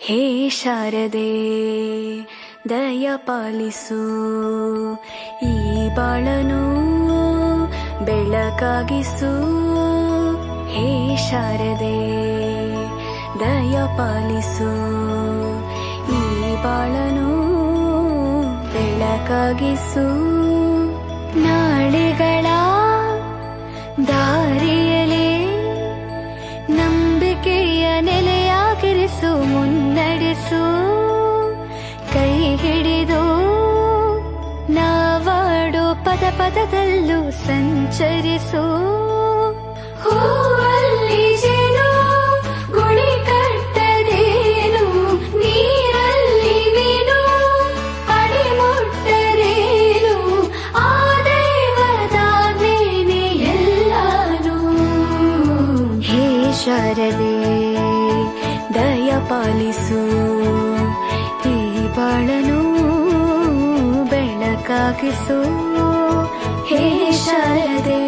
ಹೇ ಶಾರದೆ ದಯ ಪಾಲಿಸು, ಈ ಬಾಳನು ಬೆಳಕಾಗಿಸು. ಹೇ ಶಾರದೆ ದಯ ಪಾಲಿಸು, ಈ ಬಾಳನು ಬೆಳಕಾಗಿಸು. ನಾಳೆಗಳ ದಾರಿಯಲೇ ನಂಬಿಕೆಯ ನೆಲೆಯಾಗಿರಿಸು, ಮುನ್ನಡೆಸು. ಕೈ ಹಿಡಿದು ನಾವಾಡೋ ಪದ ಪದದಲ್ಲೂ ಸಂಚರಿಸು. ಹೂವಲ್ಲಿ ಜೇನು ಗುಡಿ ಕಟ್ಟದೇನು, ನೀರಲ್ಲಿ ಮೀನು ಅಡಿ ಮುಟ್ಟರೇನು, ಆ ದೈವದ ಮೇನೆ ಎಲ್ಲಾನು. ಹೇ ಶಾರದೆ ದಯ ಪಾಲಿಸು, ಈ ಬಾಳನು ಬೆಳಕಾಗಿಸು. ಹೇ ಶಾರದೆ.